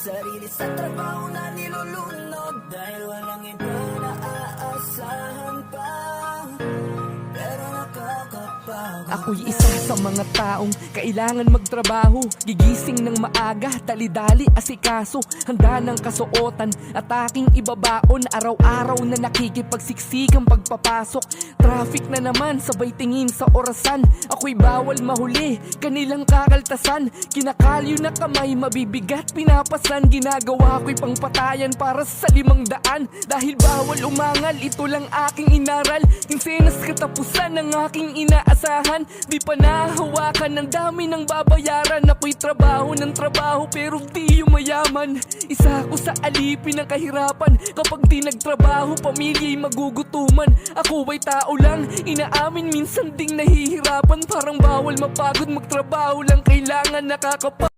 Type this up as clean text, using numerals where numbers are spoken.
Sarili sa trabaho na nilulunod, dahil walang iba na aasahan pa. Pero nakakapagod. Ako'y isa sa mga taong kailangan magtrabaho. Gigising ng maaga, dali-dali asikaso. Handa ng kasuotan at aking ibabaon. Araw-araw na nakikipagsiksigang pagpapasok. Traffic na naman, sabay tingin sa orasan. Ako'y bawal mahuli, kanilang kakaltasan. Kinakalyo na kamay, mabibigat pinapasan. Ginagawa ko'y pangpatayan para sa 500. Dahil bawal umangal, ito lang aking inaral. Kinsenas katapusan ng aking inaasahan. Di pa nahawakan, ang dami ng babayaran. Ako'y trabaho ng trabaho pero di yung mayaman. Isa ako sa alipin ng kahirapan. Kapag di nagtrabaho, pamilya'y magugutuman. Ako ay tao lang, inaamin minsan ding nahihirapan. Parang bawal mapagod, magtrabaho lang kailangan nakakapa.